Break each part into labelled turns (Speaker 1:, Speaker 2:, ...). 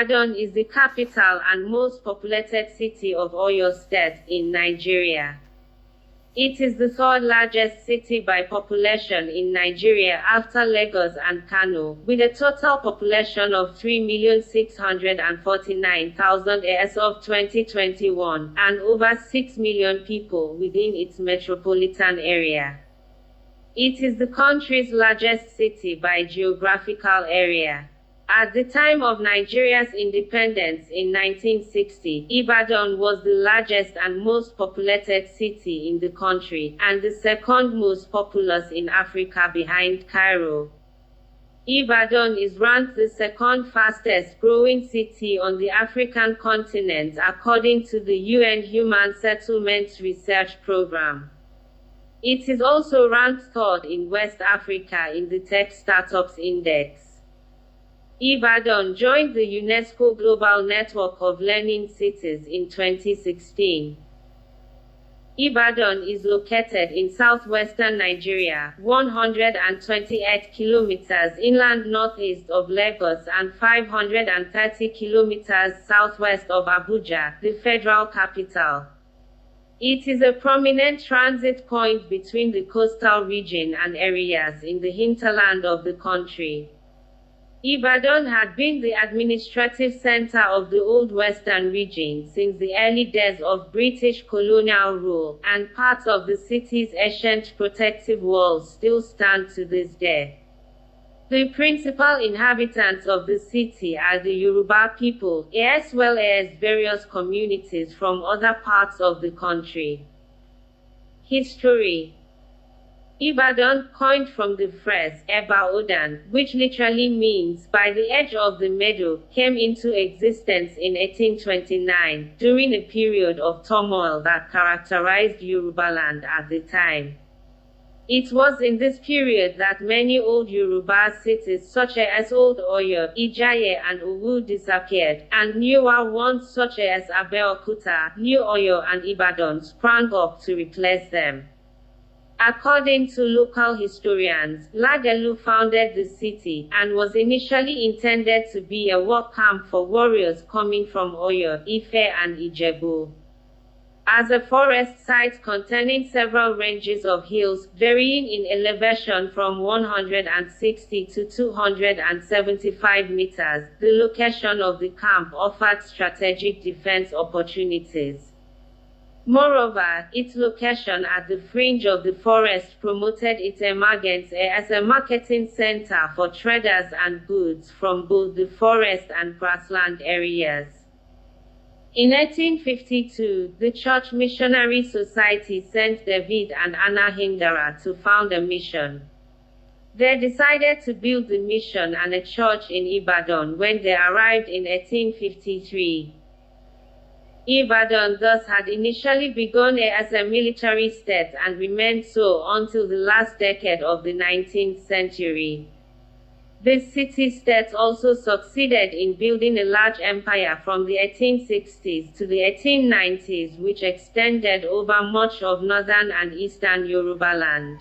Speaker 1: Ibadan is the capital and most populated city of Oyo State, in Nigeria. It is the third largest city by population in Nigeria after Lagos and Kano, with a total population of 3,649,000 as of 2021, and over 6 million people within its metropolitan area. It is the country's largest city by geographical area. At the time of Nigeria's independence in 1960, Ibadan was the largest and most populated city in the country, and the second most populous in Africa behind Cairo. Ibadan is ranked the second fastest growing city on the African continent according to the UN Human Settlements Research Program. It is also ranked third in West Africa in the Tech Startups Index. Ibadan joined the UNESCO Global Network of Learning Cities in 2016. Ibadan is located in southwestern Nigeria, 128 kilometers inland northeast of Lagos and 530 kilometers southwest of Abuja, the federal capital. It is a prominent transit point between the coastal region and areas in the hinterland of the country. Ibadan had been the administrative center of the Old Western region since the early days of British colonial rule, and parts of the city's ancient protective walls still stand to this day. The principal inhabitants of the city are the Yoruba people, as well as various communities from other parts of the country. History. Ibadan, coined from the phrase Eba Odan, which literally means by the edge of the meadow, came into existence in 1829, during a period of turmoil that characterized Yorubaland at the time. It was in this period that many old Yoruba cities such as Old Oyo, Ijaye and Owu disappeared, and newer ones such as Abeokuta, New Oyo and Ibadan sprang up to replace them. According to local historians, Lagelu founded the city, and was initially intended to be a work camp for warriors coming from Oyo, Ife and Ijebu. As a forest site containing several ranges of hills, varying in elevation from 160 to 275 meters, the location of the camp offered strategic defense opportunities. Moreover, its location at the fringe of the forest promoted its emergence as a marketing center for traders and goods from both the forest and grassland areas. In 1852, the Church Missionary Society sent David and Anna Hindara to found a mission. They decided to build the mission and a church in Ibadan when they arrived in 1853. Ibadan thus had initially begun as a military state and remained so until the last decade of the 19th century. This city-state also succeeded in building a large empire from the 1860s to the 1890s, which extended over much of northern and eastern Yorubaland.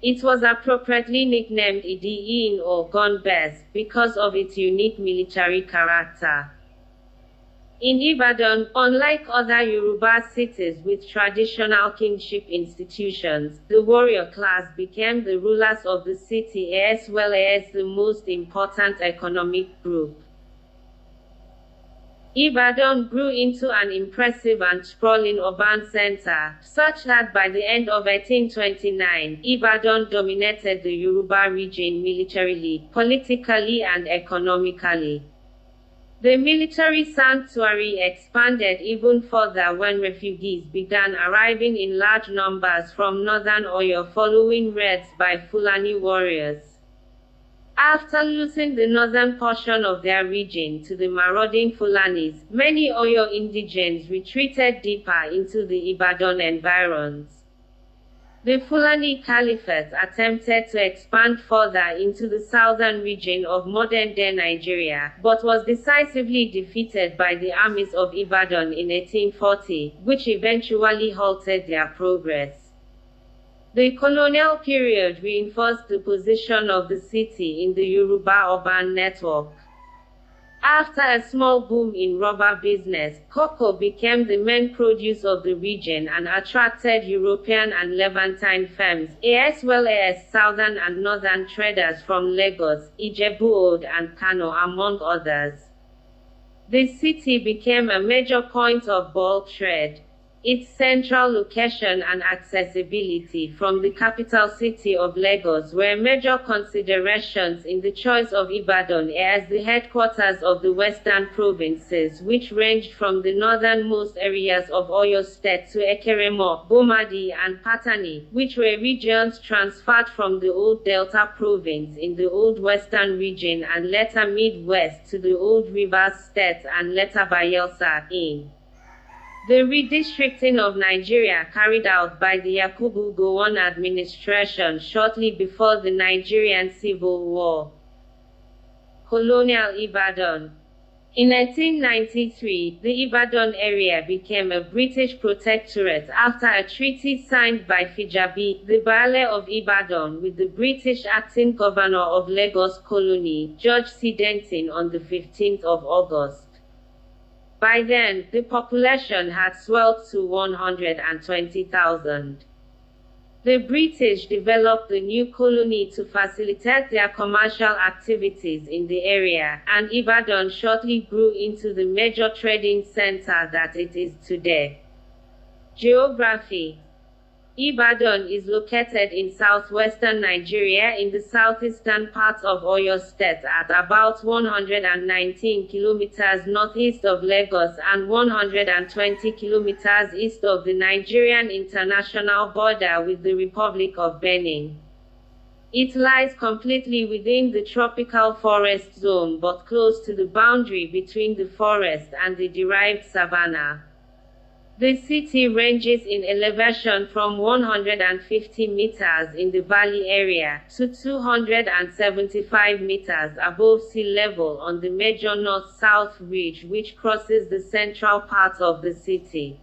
Speaker 1: It was appropriately nicknamed Idi-Iyin or Gun-Base because of its unique military character. In Ibadan, unlike other Yoruba cities with traditional kingship institutions, the warrior class became the rulers of the city as well as the most important economic group. Ibadan grew into an impressive and sprawling urban center, such that by the end of 1829, Ibadan dominated the Yoruba region militarily, politically and economically. The military sanctuary expanded even further when refugees began arriving in large numbers from northern Oyo following raids by Fulani warriors. After losing the northern portion of their region to the marauding Fulanis, many Oyo indigents retreated deeper into the Ibadan environs. The Fulani Caliphate attempted to expand further into the southern region of modern-day Nigeria, but was decisively defeated by the armies of Ibadan in 1840, which eventually halted their progress. The colonial period reinforced the position of the city in the Yoruba urban network. After a small boom in rubber business, cocoa became the main produce of the region and attracted European and Levantine firms, as well as southern and northern traders from Lagos, Ijebu-Ode and Kano among others. The city became a major point of bulk trade. Its central location and accessibility from the capital city of Lagos were major considerations in the choice of Ibadan as the headquarters of the western provinces, which ranged from the northernmost areas of Oyo State to Ekeremo, Bomadi and Patani, which were regions transferred from the old Delta province in the old western region and later Midwest to the old Rivers State and later Bayelsa in the redistricting of Nigeria carried out by the Yakubu Gowon administration shortly before the Nigerian Civil War. Colonial Ibadan. In 1993, the Ibadan area became a British protectorate after a treaty signed by Fijabi, the Baale of Ibadan, with the British acting governor of Lagos Colony, George C. Denton, on the 15th of August. By then, the population had swelled to 120,000. The British developed the new colony to facilitate their commercial activities in the area, and Ibadan shortly grew into the major trading center that it is today. Geography. Ibadan is located in southwestern Nigeria in the southeastern part of Oyo State at about 119 kilometers northeast of Lagos and 120 kilometers east of the Nigerian international border with the Republic of Benin. It lies completely within the tropical forest zone but close to the boundary between the forest and the derived savanna. The city ranges in elevation from 150 meters in the valley area to 275 meters above sea level on the major north-south ridge which crosses the central part of the city.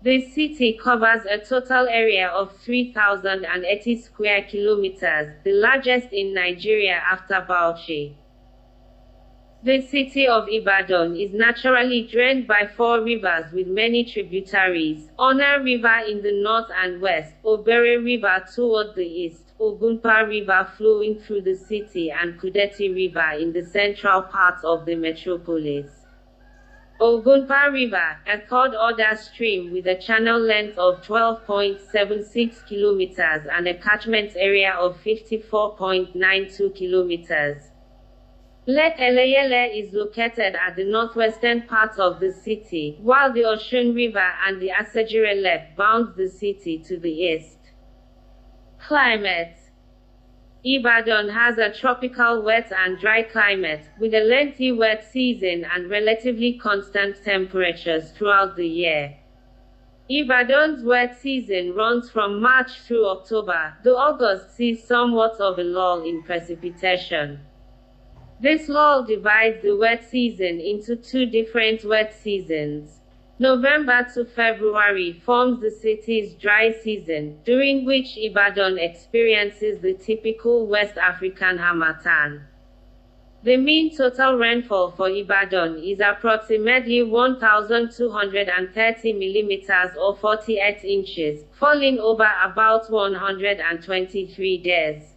Speaker 1: The city covers a total area of 3,080 square kilometers, the largest in Nigeria after Bauchi. The city of Ibadan is naturally drained by 4 rivers with many tributaries: Ona River in the north and west, Obere River toward the east, Ogunpa River flowing through the city and Kudeti River in the central part of the metropolis. Ogunpa River, a third-order stream with a channel length of 12.76 kilometers and a catchment area of 54.92 kilometers. Lake Eleyele is located at the northwestern part of the city, while the Osun River and the Asajire Lake bound the city to the east. Climate. Ibadan has a tropical wet and dry climate, with a lengthy wet season and relatively constant temperatures throughout the year. Ibadan's wet season runs from March through October, though August sees somewhat of a lull in precipitation. This lull divides the wet season into 2 different wet seasons. November to February forms the city's dry season, during which Ibadan experiences the typical West African harmattan. The mean total rainfall for Ibadan is approximately 1,230 millimeters or 48 inches, falling over about 123 days.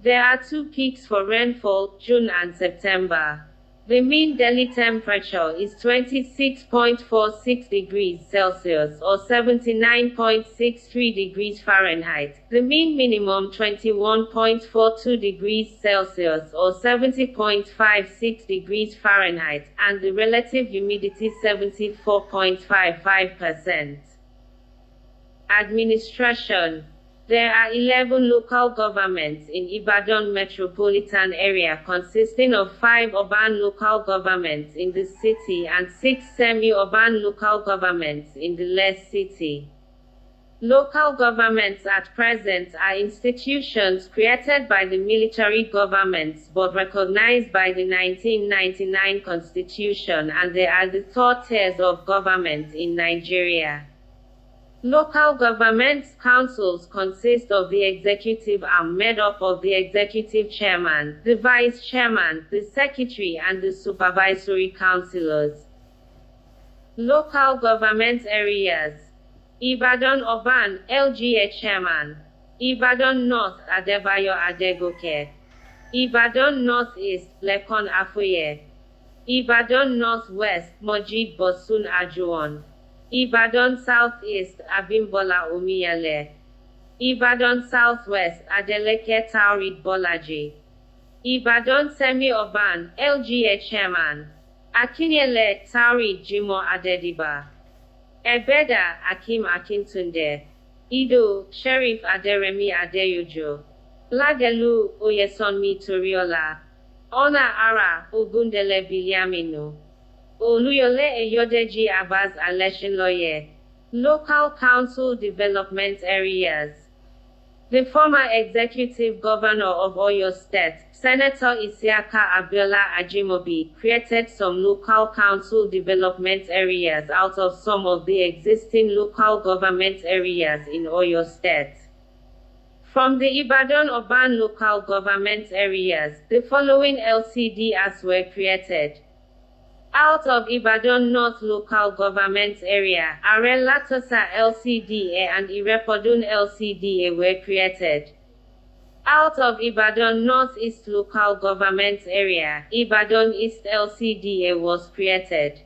Speaker 1: There are 2 peaks for rainfall, June and September. The mean daily temperature is 26.46 degrees Celsius or 79.63 degrees Fahrenheit. The mean minimum 21.42 degrees Celsius or 70.56 degrees Fahrenheit, and the relative humidity 74.55%. Administration. There are 11 local governments in Ibadan metropolitan area consisting of 5 urban local governments in the city and 6 semi-urban local governments in the less city. Local governments at present are institutions created by the military governments but recognized by the 1999 Constitution, and they are the 3rd tiers of government in Nigeria. Local government councils consist of the executive arm made up of the executive chairman, the vice chairman, the secretary and the supervisory councillors. Local government areas. Ibadan Urban, LGA Chairman. Ibadan North, Adebayo Adegoke. Ibadan Northeast, Lekon Afoye. Ibadan Northwest, Mojid Bosun Ajuwon. Ibadan Southeast, Abimbola Omiyale. Ibadan Southwest, Adeleke Taurid Bolaji. Ibadan Semi-Urban, LGA Chairman. Akinyele Taurid Jimo Adediba. Ebeda Akim Akintunde. Ido Sheriff Aderemi Adeyojo. Lagelu Oyesonmi Toriola. Ona Ara Ogundele Bilyaminu. Oluyole Eyodeji Abbas Aleshinloye. Local Council Development Areas. The former Executive Governor of Oyo State, Senator Isiaka Abiola Ajimobi, created some local council development areas out of some of the existing local government areas in Oyo State. From the Ibadan urban local government areas, the following LCDs were created. Out of Ibadan North Local Government Area, Are Latosa LCDA and Irepodun LCDA were created. Out of Ibadan North East Local Government Area, Ibadan East LCDA was created.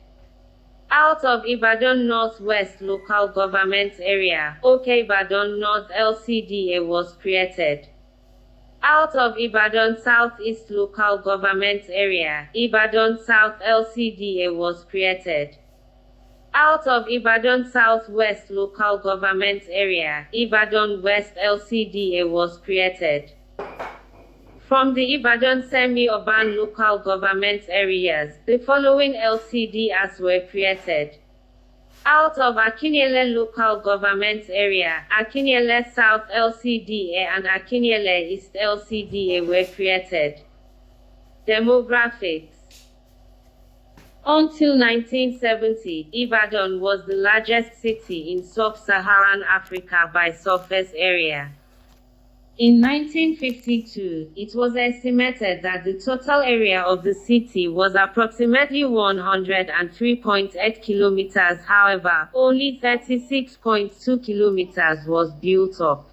Speaker 1: Out of Ibadan Northwest Local Government Area, Ibadan North LCDA was created. Out of Ibadan Southeast Local Government Area, Ibadan South LCDA was created. Out of Ibadan Southwest Local Government Area, Ibadan West LCDA was created. From the Ibadan semi-urban local government areas, the following LCDs were created. Out of Akinyele Local Government Area, Akinyele South LCDA and Akinyele East LCDA were created. Demographics. Until 1970, Ibadan was the largest city in sub-Saharan Africa by surface area. In 1952, it was estimated that the total area of the city was approximately 103.8 kilometers. However, only 36.2 kilometers was built up.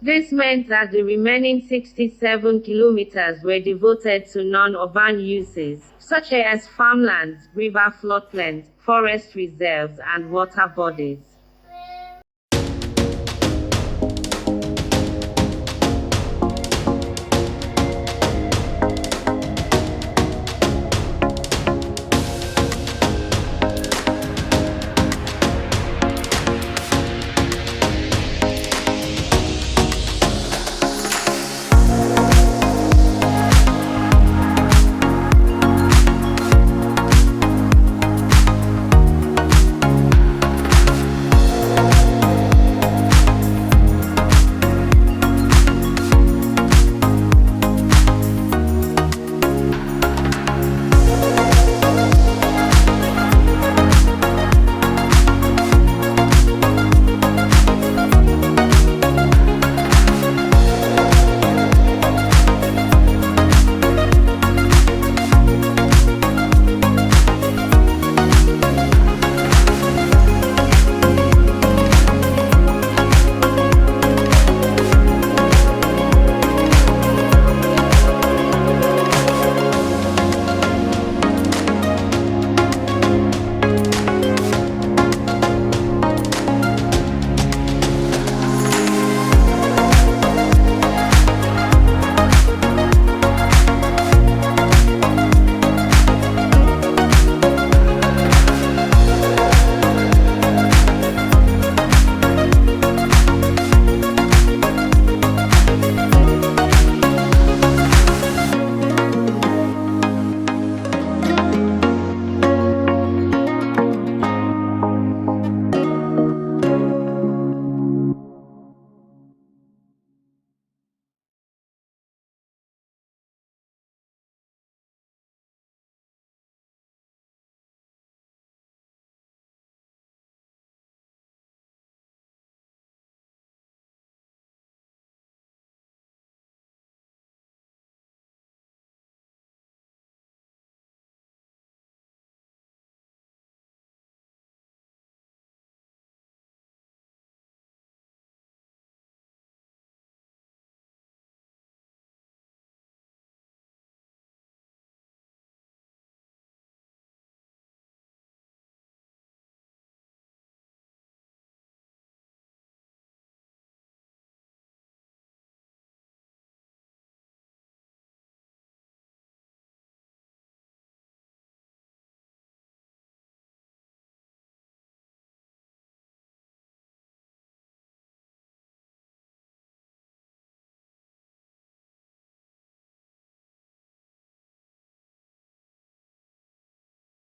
Speaker 1: This meant that the remaining 67 kilometers were devoted to non-urban uses, such as farmlands, river floodplains, forest reserves, and water bodies.